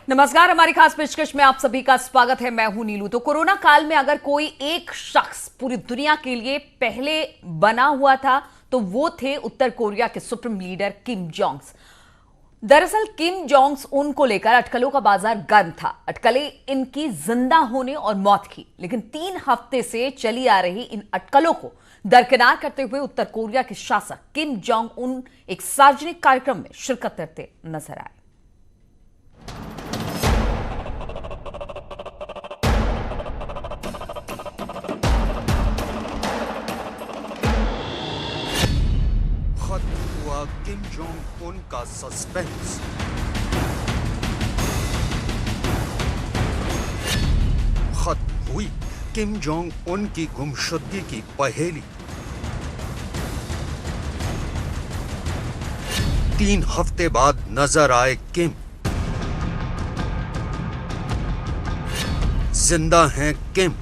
नमस्कार, हमारी खास पेशकश में आप सभी का स्वागत है। मैं हूं नीलू। तो कोरोना काल में अगर कोई एक शख्स पूरी दुनिया के लिए पहले बना हुआ था तो वो थे उत्तर कोरिया के सुप्रीम लीडर किम जोंग। दरअसल किम जोंग उन को लेकर अटकलों का बाजार गर्म था। अटकलें इनकी जिंदा होने और मौत की, लेकिन 3 हफ्ते से चली आ रही इन अटकलों को दरकिनार करते हुए उत्तर कोरिया के शासक किम जोंग उन एक सार्वजनिक कार्यक्रम में शिरकत करते नजर आए। किम जोंग उन का सस्पेंस। खत्म हुई किम जोंग उन की गुमशुदगी की पहेली। 3 हफ्ते बाद नजर आए किम। जिंदा हैं किम।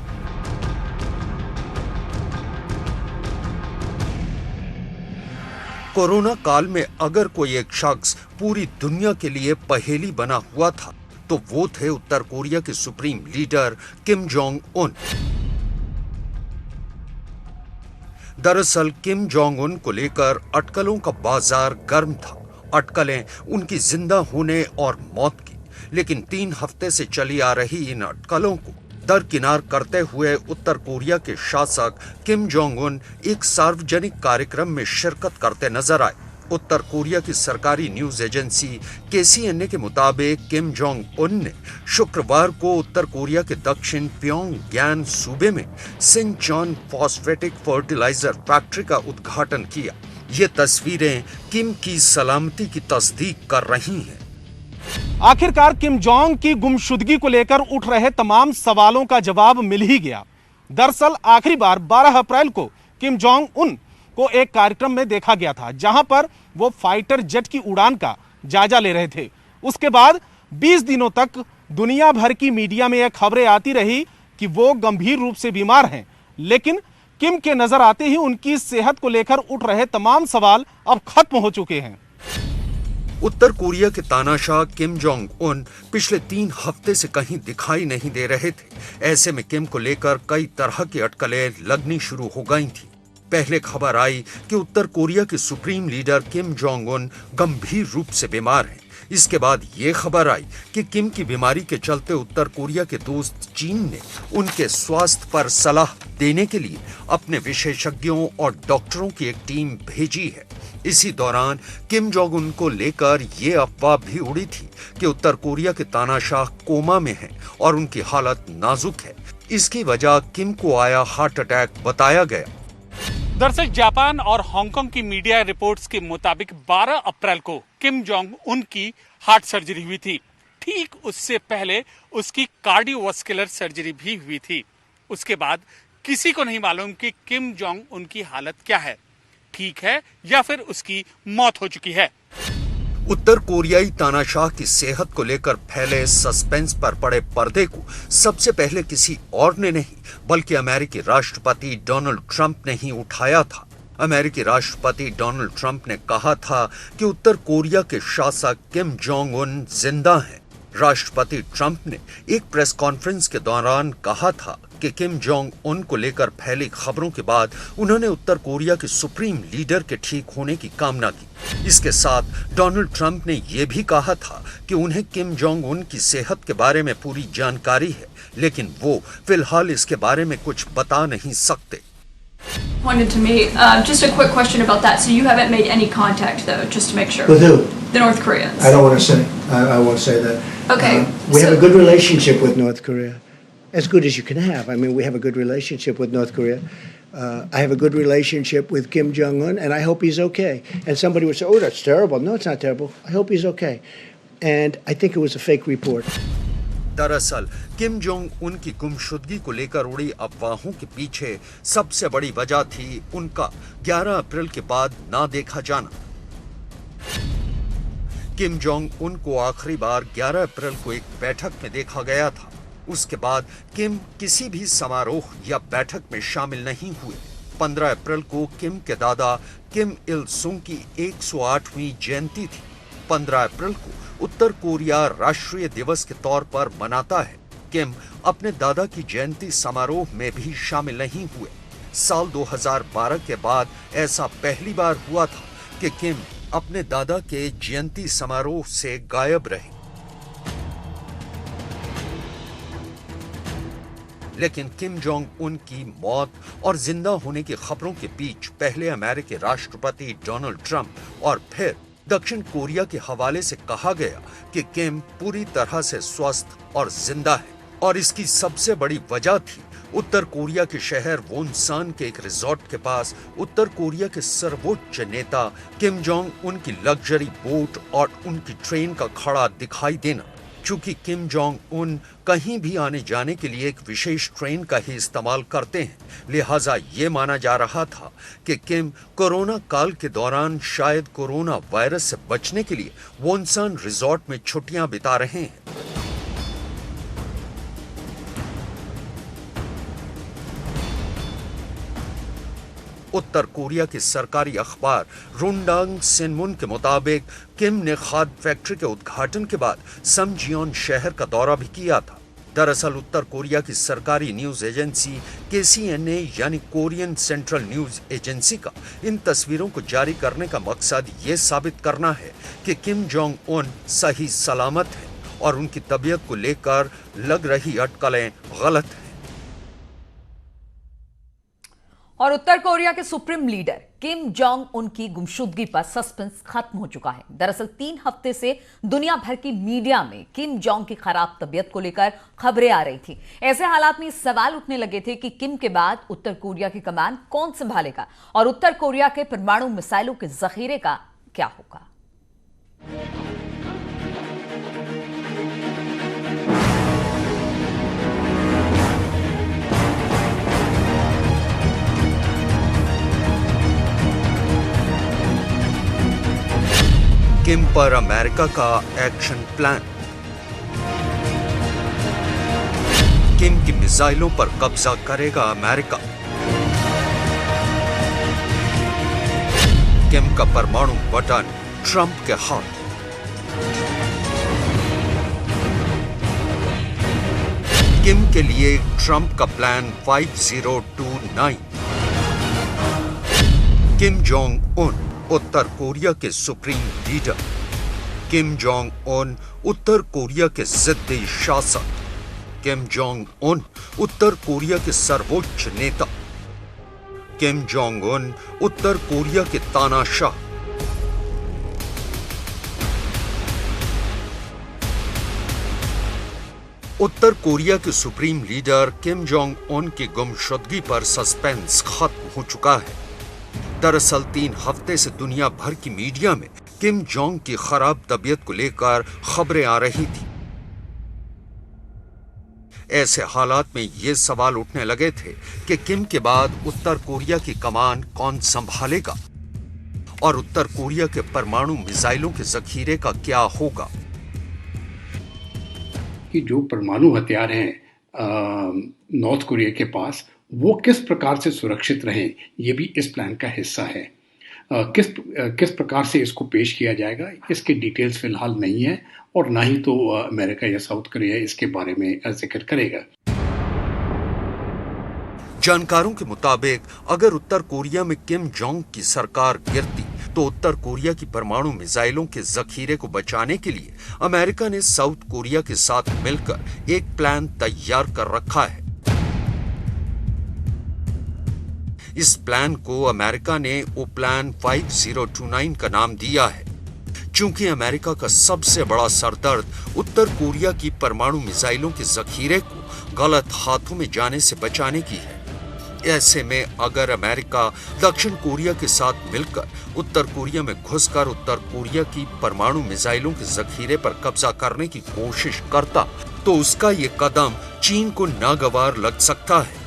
कोरोना काल में अगर कोई एक शख्स पूरी दुनिया के लिए पहेली बना हुआ था तो वो थे उत्तर कोरिया के सुप्रीम लीडर किम जोंग उन। दरअसल किम जोंग उन को लेकर अटकलों का बाजार गर्म था। अटकलें उनकी जिंदा होने और मौत की, लेकिन 3 हफ्ते से चली आ रही इन अटकलों को दरकिनार करते हुए उत्तर कोरिया के शासक किम जोंग उन एक सार्वजनिक कार्यक्रम में शिरकत करते नजर आए। उत्तर कोरिया की सरकारी न्यूज एजेंसी केसीएनए के मुताबिक किम जोंग उन ने शुक्रवार को उत्तर कोरिया के दक्षिण प्योंगयांग सूबे में सिंचॉन फॉस्फेटिक फर्टिलाइजर फैक्ट्री का उद्घाटन किया। ये तस्वीरें किम की सलामती की तस्दीक कर रही हैं। आखिरकार किम जोंग की गुमशुदगी को लेकर उठ रहे तमाम सवालों का जवाब मिल ही गया। दरअसल आखिरी बार 12 अप्रैल को किम जोंग उन को एक कार्यक्रम में देखा गया था, जहां पर वो फाइटर जेट की उड़ान का जायजा ले रहे थे। उसके बाद 20 दिनों तक दुनिया भर की मीडिया में यह खबरें आती रही कि वो गंभीर रूप से बीमार हैं, लेकिन किम के नजर आते ही उनकी सेहत को लेकर उठ रहे तमाम सवाल अब खत्म हो चुके हैं। उत्तर कोरिया के तानाशाह किम जोंग उन पिछले 3 हफ्ते से कहीं दिखाई नहीं दे रहे थे। ऐसे में किम को लेकर कई तरह की अटकलें लगनी शुरू हो गई थी। पहले खबर आई कि उत्तर कोरिया के सुप्रीम लीडर किम जोंग उन गंभीर रूप से बीमार हैं। इसके बाद ये खबर आई कि किम की बीमारी के चलते उत्तर कोरिया के दोस्त चीन ने उनके स्वास्थ्य पर सलाह देने के लिए अपने विशेषज्ञों और डॉक्टरों की एक टीम भेजी है। इसी दौरान किम जोंग उन को लेकर ये अफवाह भी उड़ी थी कि उत्तर कोरिया के तानाशाह कोमा में हैं और उनकी हालत नाजुक है। इसकी वजह किम को आया हार्ट अटैक बताया गया। दरअसल जापान और हांगकांग की मीडिया रिपोर्ट्स के मुताबिक 12 अप्रैल को किम जोंग उन की हार्ट सर्जरी हुई थी। ठीक उससे पहले उसकी कार्डियोवास्कुलर सर्जरी भी हुई थी। उसके बाद किसी को नहीं मालूम कि किम जोंग उन की हालत क्या है, ठीक है या फिर उसकी मौत हो चुकी है। उत्तर कोरियाई तानाशाह की सेहत को लेकर फैले सस्पेंस पर पड़े पर्दे को सबसे पहले किसी और ने नहीं बल्कि अमेरिकी राष्ट्रपति डोनाल्ड ट्रंप ने ही उठाया था। अमेरिकी राष्ट्रपति डोनाल्ड ट्रंप ने कहा था कि उत्तर कोरिया के शासक किम जोंग उन जिंदा हैं। राष्ट्रपति ट्रंप ने एक प्रेस कॉन्फ्रेंस के दौरान कहा था कि किम जोंग उन को लेकर फैली खबरों के बाद उन्होंने उत्तर कोरिया के सुप्रीम लीडर के ठीक होने की कामना की। इसके साथ डोनाल्ड ट्रंप ने यह भी कहा था कि उन्हें किम जोंग उन की सेहत के बारे में पूरी जानकारी है, लेकिन वो फिलहाल इसके बारे में कुछ बता नहीं सकते। Pointed to me. Just a quick question about that. So you haven't made any contact, though, just to make sure. With who? The North Koreans. I don't want to say. I won't say that. Okay. We have a good relationship with North Korea, as good as you can have. I mean, we have a good relationship with North Korea. I have a good relationship with Kim Jong Un, and I hope he's okay. And somebody would say, "Oh, that's terrible." No, it's not terrible. I hope he's okay. And I think it was a fake report. दरअसल किम Jong उन की गुमशुदगी को लेकर उड़ी अफवाहों के पीछे सबसे बड़ी वजह थी उनका 11 अप्रैल के बाद ना देखा जाना। किम जोंग उन को आखिरी बार 11 अप्रैल को एक बैठक में देखा गया था। उसके बाद किम किसी भी समारोह या बैठक में शामिल नहीं हुए। 15 अप्रैल को किम के दादा किम इल सुंग की 108वीं जयंती थी। 15 अप्रैल को उत्तर कोरिया राष्ट्रीय दिवस के तौर पर मनाता है। किम अपने दादा की जयंती समारोह में भी शामिल नहीं हुए। साल 2012 के बाद ऐसा पहली बार हुआ था कि किम अपने दादा के जयंती समारोह से गायब रहे। लेकिन किम जोंग उन की मौत और जिंदा होने की खबरों के बीच पहले अमेरिकी राष्ट्रपति डोनाल्ड ट्रंप और फिर दक्षिण कोरिया के हवाले से कहा गया कि किम पूरी तरह से स्वस्थ और जिंदा है। और इसकी सबसे बड़ी वजह थी उत्तर कोरिया के शहर वोनसान के एक रिजॉर्ट के पास उत्तर कोरिया के सर्वोच्च नेता किम जोंग उन की लग्जरी बोट और उनकी ट्रेन का खड़ा दिखाई देना। चूंकि किम जोंग उन कहीं भी आने जाने के लिए एक विशेष ट्रेन का ही इस्तेमाल करते हैं, लिहाजा ये माना जा रहा था कि किम कोरोना काल के दौरान शायद कोरोना वायरस से बचने के लिए वोनसान रिजॉर्ट में छुट्टियां बिता रहे हैं। उत्तर कोरिया के सरकारी अखबार रुंडांग सिनमुन के मुताबिक किम ने खाद फैक्ट्री के उद्घाटन के बाद समजियोन शहर का दौरा भी किया था। दरअसल उत्तर कोरिया की सरकारी न्यूज एजेंसी KCNA यानी कोरियन सेंट्रल न्यूज एजेंसी का इन तस्वीरों को जारी करने का मकसद ये साबित करना है कि किम जोंग उन सही सलामत है और उनकी तबीयत को लेकर लग रही अटकलें गलत हैं। और उत्तर कोरिया के सुप्रीम लीडर किम जोंग उन की गुमशुदगी पर सस्पेंस खत्म हो चुका है। दरअसल 3 हफ्ते से दुनिया भर की मीडिया में किम जोंग की खराब तबीयत को लेकर खबरें आ रही थी। ऐसे हालात में सवाल उठने लगे थे कि किम के बाद उत्तर कोरिया की कमान कौन संभालेगा और उत्तर कोरिया के परमाणु मिसाइलों के जखीरे का क्या होगा। किम पर अमेरिका का एक्शन प्लान। किम की मिसाइलों पर कब्जा करेगा अमेरिका। किम का परमाणु बटन ट्रंप के हाथ। किम के लिए ट्रंप का प्लान 5029। किम जोंग उन उत्तर कोरिया के supreme leader. Kim Jong Un उत्तर कोरिया के जिद्दी शासक। किम जोंग उन उत्तर कोरिया के सर्वोच्च नेता। किम जोंग उन उत्तर कोरिया के तानाशाह। उत्तर कोरिया के सुप्रीम लीडर किम जोंग उन की गुमशुदगी पर सस्पेंस खत्म हो चुका है। दरअसल 3 हफ्ते से दुनिया भर की मीडिया में किम जोंग की खराब तबीयत को लेकर खबरें आ रही थी। ऐसे हालात में ये सवाल उठने लगे थे कि किम के बाद उत्तर कोरिया की कमान कौन संभालेगा और उत्तर कोरिया के परमाणु मिसाइलों के जखीरे का क्या होगा। कि जो परमाणु हथियार हैं नॉर्थ कोरिया के पास, वो किस प्रकार से सुरक्षित रहें, ये भी इस प्लान का हिस्सा है। किस प्रकार से इसको पेश किया जाएगा, इसके डिटेल्स फिलहाल नहीं है और ना ही तो अमेरिका या साउथ कोरिया इसके बारे में जिक्र करेगा। जानकारों के मुताबिक अगर उत्तर कोरिया में किम जोंग की सरकार गिरती तो उत्तर कोरिया की परमाणु मिसाइलों के जखीरे को बचाने के लिए अमेरिका ने साउथ कोरिया के साथ मिलकर एक प्लान तैयार कर रखा है। इस प्लान को अमेरिका ने ओ प्लान 5029 का नाम दिया है, चूंकि अमेरिका का सबसे बड़ा सरदर्द उत्तर कोरिया की परमाणु मिसाइलों के जखीरे को गलत हाथों में जाने से बचाने की है। ऐसे में अगर अमेरिका दक्षिण कोरिया के साथ मिलकर उत्तर कोरिया में घुसकर उत्तर कोरिया की परमाणु मिसाइलों के जखीरे पर कब्जा करने की कोशिश करता तो उसका ये कदम चीन को नागवार लग सकता है।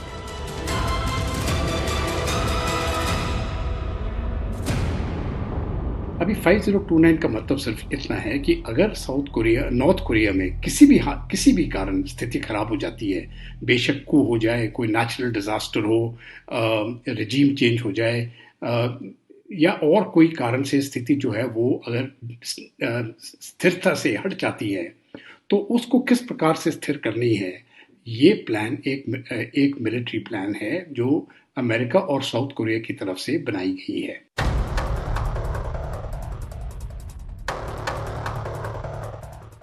अभी 5029 का मतलब सिर्फ इतना है कि अगर नॉर्थ कोरिया में किसी भी कारण स्थिति खराब हो जाती है, बेशक coup हो जाए, कोई नेचुरल डिजास्टर हो, रेजिम चेंज हो जाए, या और कोई कारण से स्थिति जो है वो अगर स्थिरता से हट जाती है तो उसको किस प्रकार से स्थिर करनी है, ये प्लान एक मिलिट्री प्लान है जो अमेरिका और साउथ कोरिया की तरफ से बनाई गई है।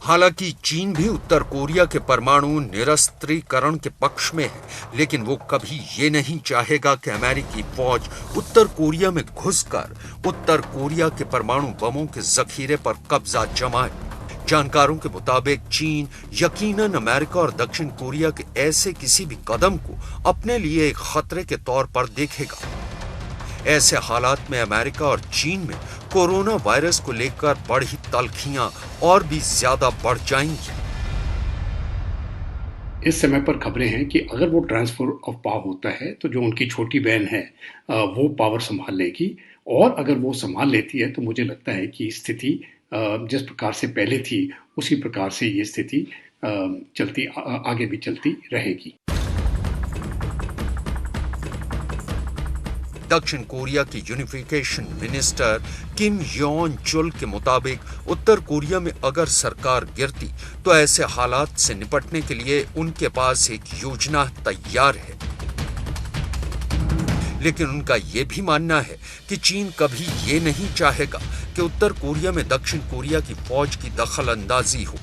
हालांकि चीन भी उत्तर कोरिया के परमाणु निरस्त्रीकरण के पक्ष में है, लेकिन वो कभी ये नहीं चाहेगा कि अमेरिकी फौज उत्तर कोरिया में घुसकर उत्तर कोरिया के परमाणु बमों के जखीरे पर कब्जा जमाए। जानकारों के मुताबिक चीन यकीनन अमेरिका और दक्षिण कोरिया के ऐसे किसी भी कदम को अपने लिए एक खतरे के तौर पर देखेगा। ऐसे हालात में अमेरिका और चीन में कोरोना वायरस को लेकर बढ़ी तल्खियां और भी ज्यादा बढ़ जाएंगी। इस समय पर खबरें हैं कि अगर वो ट्रांसफर ऑफ पावर होता है तो जो उनकी छोटी बहन है वो पावर संभाल लेगी, और अगर वो संभाल लेती है तो मुझे लगता है कि स्थिति जिस प्रकार से पहले थी उसी प्रकार से ये स्थिति आगे भी चलती रहेगी। दक्षिण कोरिया की यूनिफिकेशन मिनिस्टर किम योन चुल के मुताबिक उत्तर कोरिया में अगर सरकार गिरती तो ऐसे हालात से निपटने के लिए उनके पास एक योजना तैयार है। लेकिन उनका यह भी मानना है कि चीन कभी ये नहीं चाहेगा कि उत्तर कोरिया में दक्षिण कोरिया की फौज की दखल अंदाजी हो,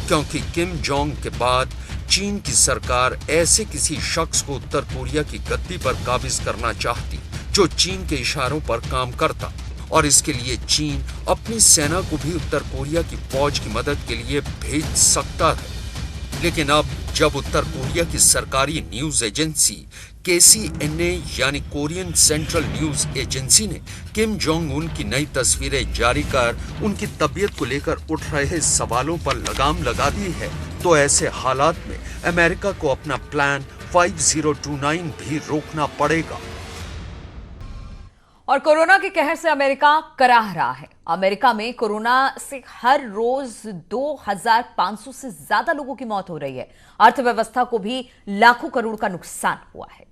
क्योंकि किम जोंग के बाद चीन की सरकार ऐसे किसी शख्स को उत्तर कोरिया की गद्दी पर काबिज करना चाहती जो चीन के इशारों पर काम करता, और इसके लिए चीन अपनी सेना को भी उत्तर कोरिया की फौज की मदद के लिए भेज सकता है। लेकिन अब जब उत्तर कोरिया की सरकारी न्यूज एजेंसी KCNA यानी कोरियन सेंट्रल न्यूज एजेंसी ने किम जोंग उन की नई तस्वीरें जारी कर उनकी तबीयत को लेकर उठ रहे सवालों पर लगाम लगा दी है, तो ऐसे हालात में अमेरिका को अपना प्लान 5029 भी रोकना पड़ेगा। और कोरोना के कहर से अमेरिका कराह रहा है। अमेरिका में कोरोना से हर रोज 2500 से ज्यादा लोगों की मौत हो रही है। अर्थव्यवस्था को भी लाखों करोड़ का नुकसान हुआ है।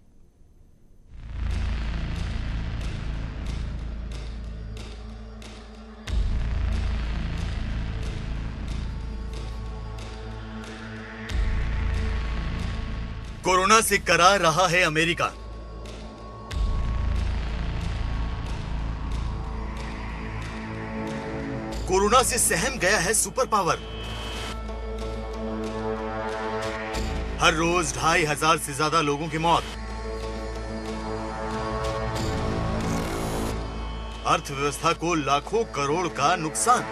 कोरोना से कराह रहा है अमेरिका। कोरोना से सहम गया है सुपर पावर। हर रोज 2500 से ज्यादा लोगों की मौत। अर्थव्यवस्था को लाखों करोड़ का नुकसान।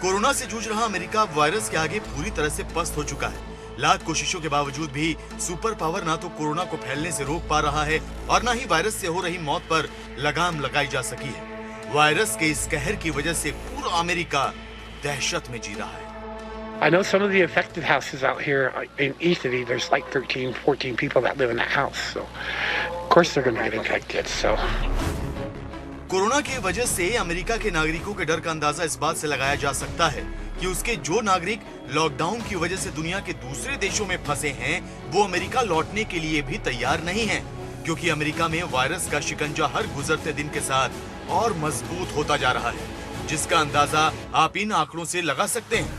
कोरोना से जूझ रहा अमेरिका वायरस के आगे पूरी तरह से पस्त हो चुका है। लाख कोशिशों के बावजूद भी सुपर पावर ना तो कोरोना को फैलने से रोक पा रहा है और ना ही वायरस से हो रही मौत पर लगाम लगाई जा सकी है। वायरस के इस कहर की वजह से पूरा अमेरिका दहशत में जी रहा है। I know some of the affected houses out here in Eastern, there's like 13, 14 people that live in that house. So, of course they're going to get infected. So. Corona की वजह से अमेरिका के नागरिकों के डर का अंदाजा इस बात से लगाया जा सकता है कि उसके जो नागरिक लॉकडाउन की वजह से दुनिया के दूसरे देशों में फंसे हैं, वो अमेरिका लौटने के लिए भी तैयार नहीं हैं, क्योंकि अमेरिका में वायरस का शिकंजा हर गुजरते दिन के साथ और मजबूत होता जा रहा है, जिसका अंदाजा आप इन आंकड़ों से लगा सकते हैं।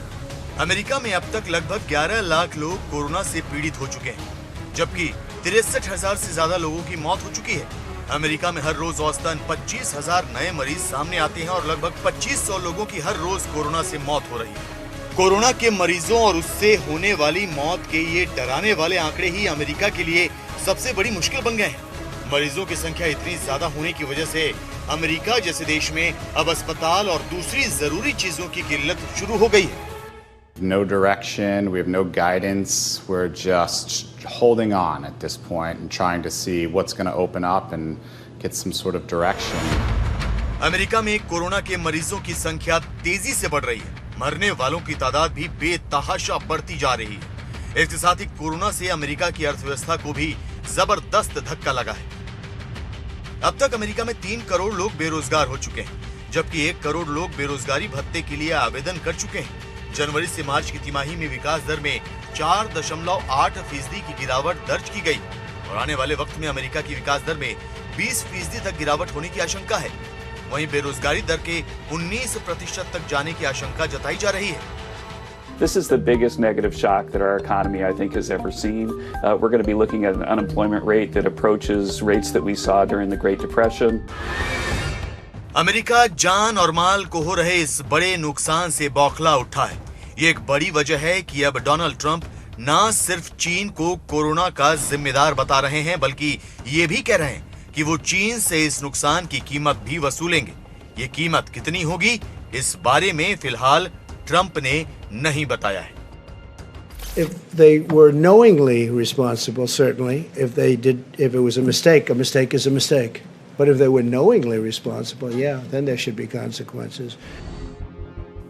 अमेरिका में अब तक लगभग 11 लाख लोग कोरोना से पीड़ित हो चुके हैं, जबकि 63,000 से ज्यादा लोगों की मौत हो चुकी है। अमेरिका में हर रोज औसतन 25,000 नए मरीज सामने आते हैं और लगभग 2500 लोगों की हर रोज कोरोना से मौत हो रही है। कोरोना के मरीजों और उससे होने वाली मौत के ये डराने वाले आंकड़े ही अमेरिका के लिए सबसे बड़ी मुश्किल बन गए हैं। मरीजों की संख्या इतनी ज्यादा होने की वजह से अमेरिका जैसे देश में अब अस्पताल और दूसरी जरूरी चीजों की किल्लत शुरू हो गई है। No direction, we have no guidance, we're just holding on at this point and trying to see what's going to open up and get some sort of direction. America में कोरोना के मरीजों की संख्या तेजी से बढ़ रही है, मरने वालों की तादाद भी बेतहाशा बढ़ती जा रही है। इसके साथ ही कोरोना से अमेरिका की अर्थव्यवस्था को भी जबरदस्त धक्का लगा है। अब तक अमेरिका में 3 करोड़ लोग बेरोजगार हो चुके हैं, जबकि 1 करोड़ लोग बेरोजगारी भत्ते के लिए आवेदन कर चुके हैं। जनवरी से मार्च की तिमाही में विकास दर में 4.8% की गिरावट दर्ज की गई। और आने वाले वक्त में अमेरिका की विकास दर में 20% तक गिरावट होने की आशंका है। वहीं बेरोजगारी दर के 19% तक जाने की आशंका जताई जा रही है। This is the biggest negative shock that our economy, I think, has ever seen. We're going to be looking at an unemployment rate that approaches rates that we saw during the Great Depression. America जान और माल को हो रहे इस बड़े नुकसान से बौखला उठा है। ये एक बड़ी वजह है कि अब डोनाल्ड ट्रंप ना सिर्फ चीन को कोरोना का जिम्मेदार बता रहे हैं, बल्कि ये भी कह रहे हैं कि वो चीन से इस नुकसान की कीमत भी वसूलेंगे। ये कीमत कितनी होगी, इस बारे में फिलहाल ट्रंप ने नहीं बताया है। If they were knowingly responsible, certainly. If it was a mistake is a mistake. But if they were knowingly responsible, yeah, then there should be consequences.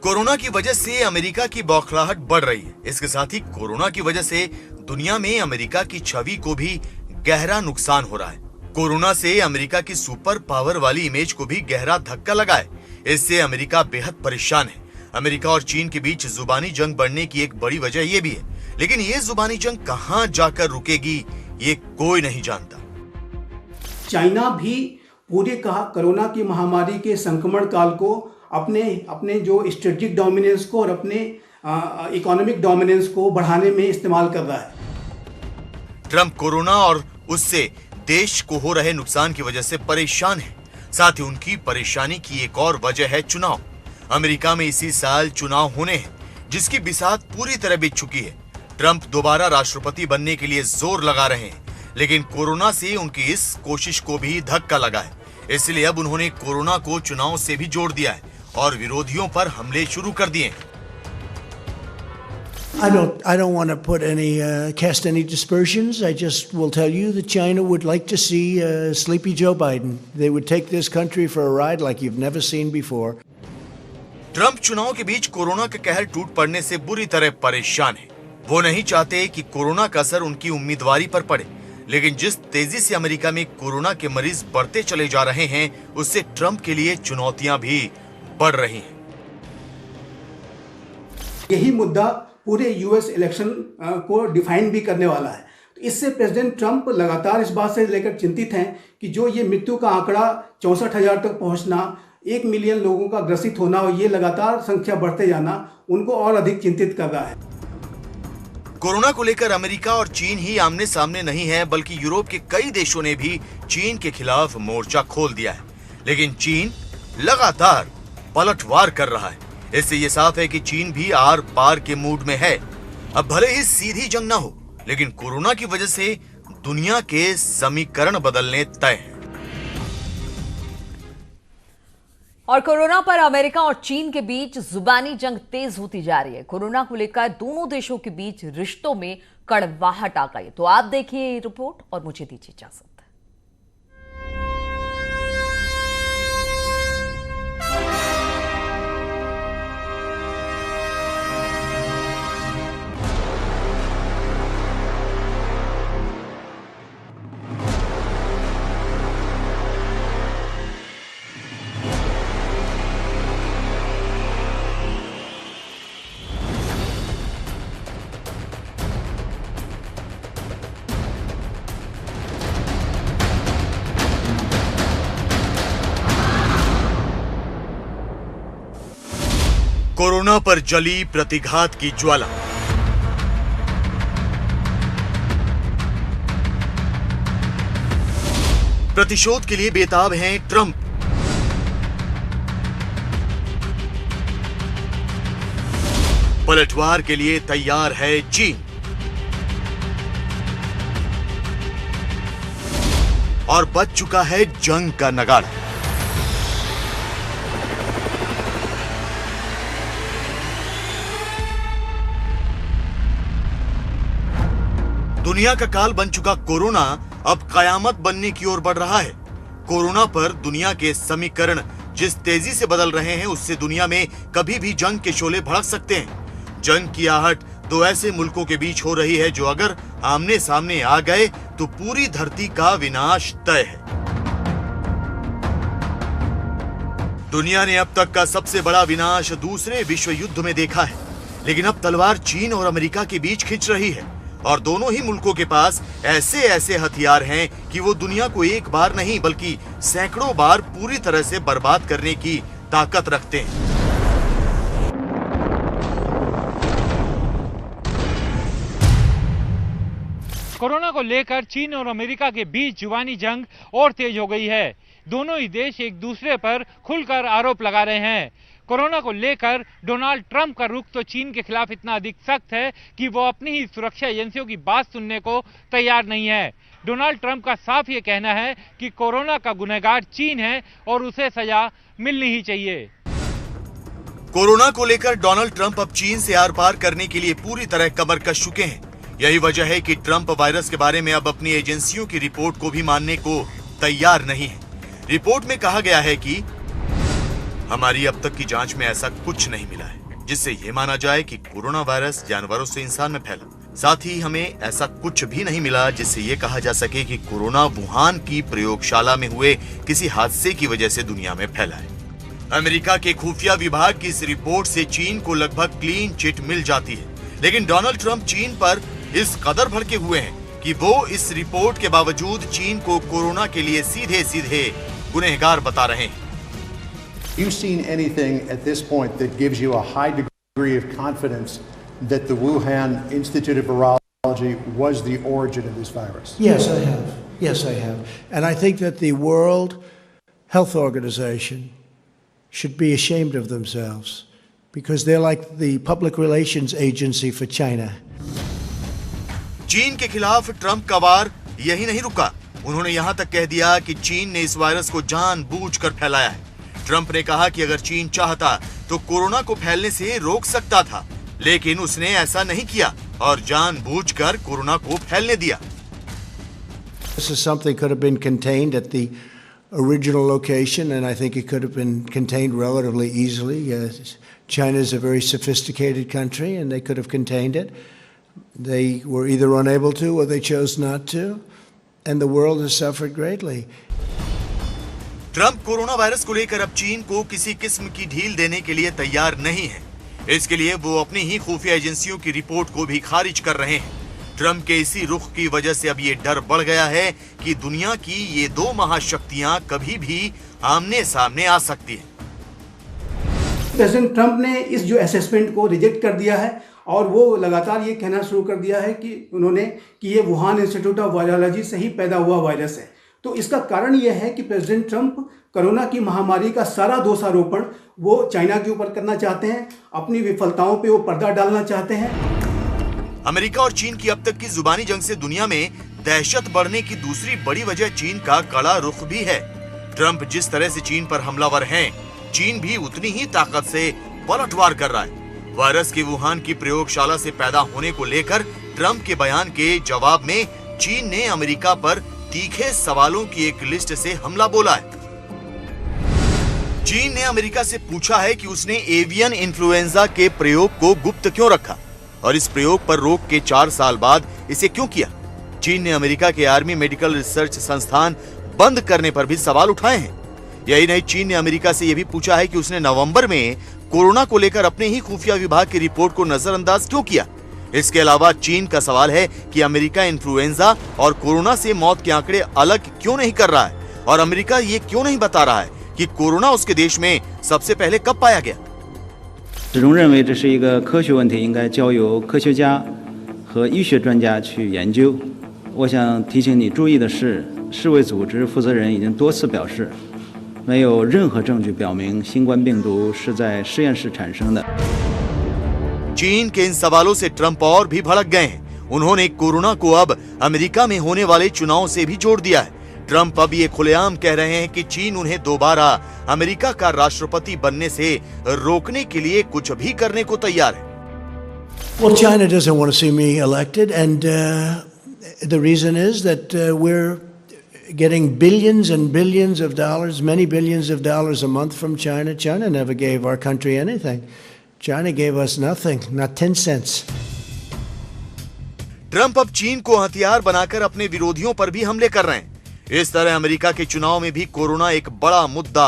Corona की वजह से अमेरिका की बौखलाहट बढ़ रही है। इसके साथ ही कोरोना की वजह से दुनिया में अमेरिका की छवि को भी गहरा नुकसान हो रहा है। कोरोना से अमेरिका की सुपर पावर वाली इमेज को भी गहरा धक्का लगा है। इससे अमेरिका बेहद परेशान है। अमेरिका और चीन के बीच जुबानी जंग बढ़ने की एक बड़ी वजह यह भी है, लेकिन ये जुबानी जंग कहां जाकर रुकेगी, ये कोई नहीं जानता। चाइना भी पूरे कोरोना की महामारी के संक्रमण काल को अपने जो स्ट्रेटेजिक डोमिनेंस को और अपने इकोनॉमिक डोमिनेंस को बढ़ाने में इस्तेमाल कर रहा है। ट्रंप कोरोना और उससे देश को हो रहे नुकसान की वजह से परेशान है। साथ ही उनकी परेशानी की एक और वजह है चुनाव। अमेरिका में इसी साल चुनाव होने हैं, जिसकी बिसात पूरी तरह बीत चुकी है। ट्रंप दोबारा राष्ट्रपति बनने के लिए जोर लगा रहे हैं, लेकिन कोरोना से उनकी इस कोशिश को भी धक्का लगा है। इसलिए अब उन्होंने कोरोना को चुनाव से भी जोड़ दिया है और विरोधियों पर हमले शुरू कर दिए हैं। I don't want to cast any dispersions. I just will tell you that China would like to see sleepy Joe Biden. They would take this country for a ride like you've never seen before. Trump चुनाव के बीच corona का कहर टूट पड़ने से बुरी तरह परेशान है। वो नहीं चाहते कि कोरोना का असर उनकी उम्मीदवारी पर पड़े, लेकिन जिस तेजी से अमेरिका में कोरोना के मरीज बढ़ते चले जा रहे हैं, उससे ट्रंप के लिए चुनौतियां भी बढ़ रही हैं। यही मुद्दा पूरे यूएस इलेक्शन को डिफाइन भी करने वाला है। तो इससे प्रेसिडेंट ट्रंप लगातार इस बात से लेकर चिंतित हैं कि जो ये मृत्यु का आंकड़ा 64,000 तक पहुंचना, 1 मिलियन लोगों का ग्रसित होना और ये लगातार संख्या बढ़ते जाना उनको और अधिक चिंतित कर रहा है। कोरोना को लेकर अमेरिका और चीन ही आमने सामने नहीं है, बल्कि यूरोप के कई देशों ने भी चीन के खिलाफ मोर्चा खोल दिया है। लेकिन चीन लगातार पलटवार कर रहा है। इससे ये साफ है कि चीन भी आर पार के मूड में है। अब भले ही सीधी जंग ना हो, लेकिन कोरोना की वजह से दुनिया के समीकरण बदलने तय हैं। और कोरोना पर अमेरिका और चीन के बीच जुबानी जंग तेज होती जा रही है। कोरोना को लेकर दोनों देशों के बीच रिश्तों में कड़वाहट आ गई। तो आप देखिए ये रिपोर्ट और मुझे दीजिए इजाजत। कोरोना पर जली प्रतिघात की ज्वाला। प्रतिशोध के लिए बेताब हैं ट्रंप। पलटवार के लिए तैयार है चीन। और बज चुका है जंग का नगाड़ा। दुनिया का काल बन चुका कोरोना अब कयामत बनने की ओर बढ़ रहा है। कोरोना पर दुनिया के समीकरण जिस तेजी से बदल रहे हैं, उससे दुनिया में कभी भी जंग के शोले भड़क सकते हैं। जंग की आहट दो ऐसे मुल्कों के बीच हो रही है जो अगर आमने सामने आ गए तो पूरी धरती का विनाश तय है। दुनिया ने अब तक का सबसे बड़ा विनाश दूसरे विश्व युद्ध में देखा है, लेकिन अब तलवार चीन और अमेरिका के बीच खिंच रही है और दोनों ही मुल्कों के पास ऐसे ऐसे हथियार हैं कि वो दुनिया को एक बार नहीं बल्कि सैकड़ों बार पूरी तरह से बर्बाद करने की ताकत रखते हैं। कोरोना को लेकर चीन और अमेरिका के बीच जुबानी जंग और तेज हो गई है। दोनों ही देश एक दूसरे पर खुलकर आरोप लगा रहे हैं। कोरोना को लेकर डोनाल्ड ट्रंप का रुख तो चीन के खिलाफ इतना अधिक सख्त है कि वो अपनी ही सुरक्षा एजेंसियों की बात सुनने को तैयार नहीं है। डोनाल्ड ट्रंप का साफ ये कहना है कि कोरोना का गुनहगार चीन है और उसे सजा मिलनी ही चाहिए। कोरोना को लेकर डोनाल्ड ट्रंप अब चीन से आर पार करने के लिए पूरी तरह कमर कस चुके हैं। यही वजह है कि ट्रंप वायरस के बारे में अब अपनी एजेंसियों की रिपोर्ट को भी मानने को तैयार नहीं है। रिपोर्ट में कहा गया है कि हमारी अब तक की जांच में ऐसा कुछ नहीं मिला है जिससे ये माना जाए कि कोरोना वायरस जानवरों से इंसान में फैला। साथ ही हमें ऐसा कुछ भी नहीं मिला जिससे ये कहा जा सके कि कोरोना वुहान की प्रयोगशाला में हुए किसी हादसे की वजह से दुनिया में फैला है। अमेरिका के खुफिया विभाग की इस रिपोर्ट से चीन को लगभग क्लीन चिट मिल जाती है, लेकिन डोनाल्ड ट्रंप चीन पर इस कदर भड़के हुए हैं कि वो इस रिपोर्ट के बावजूद चीन को कोरोना के लिए सीधे सीधे गुनहगार बता रहे हैं। You've seen anything at this point that gives you a high degree of confidence that the Wuhan Institute of Virology was the origin of this virus? Yes, I have. Yes, I have. And I think that the World Health Organization should be ashamed of themselves because they're like the public relations agency for China. चीन के खिलाफ Trump का वार यही नहीं रुका। उन्होंने यहां तक कह दिया कि चीन ने इस वायरस को जानबूझकर फैलाया है। ट्रंप ने कहा कि अगर चीन चाहता तो कोरोना को फैलने से रोक सकता था, लेकिन उसने ऐसा नहीं किया और जानबूझकर कोरोना को फैलने दिया। This is something could have been contained at the original location, and I think it could have been contained relatively easily. China is a very sophisticated country, and they could have contained it. They were either unable to or they chose not to, and the world has suffered greatly. Trump corona virus को लेकर अब चीन को किसी किस्म की ढील देने के लिए तैयार नहीं है। इसके लिए वो अपनी ही खुफिया एजेंसियों की रिपोर्ट को भी खारिज कर रहे हैं। ट्रंप के इसी रुख की वजह से अब ये डर बढ़ गया है कि दुनिया की ये दो महाशक्तियां कभी भी आमने सामने आ सकती हैं। प्रेसिडेंट ट्रंप ने इस जो असेसमेंट को रिजेक्ट कर दिया है और वो लगातार ये कहना शुरू कर दिया है कि उन्होंने कि ये वुहान इंस्टीट्यूट ऑफ वायरोलॉजी से ही पैदा हुआ वायरस है। तो इसका कारण यह है कि प्रेसिडेंट ट्रंप कोरोना की महामारी का सारा दोषारोपण वो चाइना के ऊपर करना चाहते हैं। अपनी विफलताओं पे वो पर्दा डालना चाहते हैं। अमेरिका और चीन की अब तक की जुबानी जंग से दुनिया में दहशत बढ़ने की दूसरी बड़ी वजह चीन का कड़ा रुख भी है। ट्रंप जिस तरह से चीन पर हमलावर हैं, चीन भी उतनी ही ताकत से पलटवार कर रहा है। वायरस के वुहान की प्रयोगशाला से पैदा होने को लेकर ट्रंप के बयान के जवाब में चीन ने अमेरिका पर तीखे सवालों की एक लिस्ट से हमला बोला है। चीन ने अमेरिका से पूछा है कि उसने एवियन इन्फ्लुएंजा के प्रयोग को गुप्त क्यों रखा और इस प्रयोग पर रोक के 4 साल बाद इसे क्यों किया। चीन ने अमेरिका के आर्मी मेडिकल रिसर्च संस्थान बंद करने पर भी सवाल उठाए हैं। यही नहीं, चीन ने अमेरिका से यह भी पूछा है कि उसने नवंबर में कोरोना को लेकर अपने ही खुफिया विभाग की रिपोर्ट को नजरअंदाज क्यों किया। इसके अलावा चीन का सवाल है कि अमेरिका इन्फ्लुएंजा और कोरोना से मौत के आंकड़े अलग क्यों नहीं कर रहा है और अमेरिका ये क्यों नहीं बता रहा है कि कोरोना उसके देश में सबसे पहले कब पाया गया। 始终认为这是一个科学问题，应该交由科学家和医学专家去研究。我想提醒你注意的是，世卫组织负责人已经多次表示，没有任何证据表明新冠病毒是在实验室产生的。 चीन के इन सवालों से ट्रंप और भी भड़क गए हैं। उन्होंने कोरोना को अब अमेरिका में होने वाले चुनाव से भी जोड़ दिया है। ट्रंप अब ये खुलेआम कह रहे हैं कि चीन उन्हें दोबारा अमेरिका का राष्ट्रपति बनने से रोकने के लिए कुछ भी करने को तैयार है। Well, China doesn't want to see me elected, and the reason is that we're getting billions and billions of dollars, many billions of dollars a month from China. China never gave our country anything. China gave us nothing, not 10 cents. Trump अब चीन को हथियार बनाकर अपने विरोधियों पर भी हमले कर रहे हैं। इस तरह अमेरिका के चुनाव में भी कोरोना एक बड़ा मुद्दा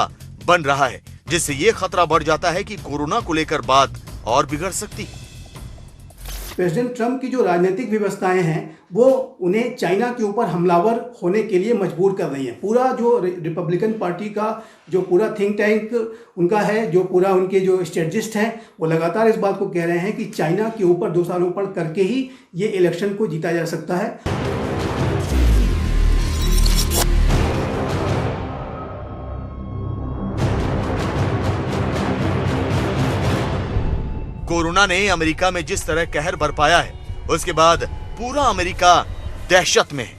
बन रहा है, जिससे ये खतरा बढ़ जाता है कि कोरोना को लेकर बात और बिगड़ सकती है। प्रेसिडेंट ट्रंप की जो राजनीतिक व्यवस्थाएं हैं वो उन्हें चाइना के ऊपर हमलावर होने के लिए मजबूर कर रही हैं। पूरा जो रिपब्लिकन पार्टी का जो पूरा थिंक टैंक उनका है, जो पूरा उनके जो स्ट्रेटजिस्ट हैं, वो लगातार इस बात को कह रहे हैं कि चाइना के ऊपर दोषारोपण करके ही ये इलेक्शन को जीता जा सकता है। कोरोना ने अमेरिका में जिस तरह कहर बरपाया है, उसके बाद पूरा अमेरिका दहशत में है।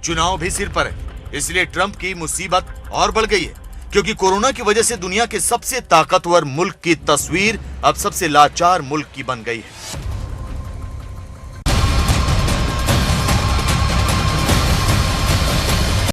चुनाव भी सिर पर है, इसलिए ट्रंप की मुसीबत और बढ़ गई है, क्योंकि कोरोना की वजह से दुनिया के सबसे ताकतवर मुल्क की तस्वीर अब सबसे लाचार मुल्क की बन गई है।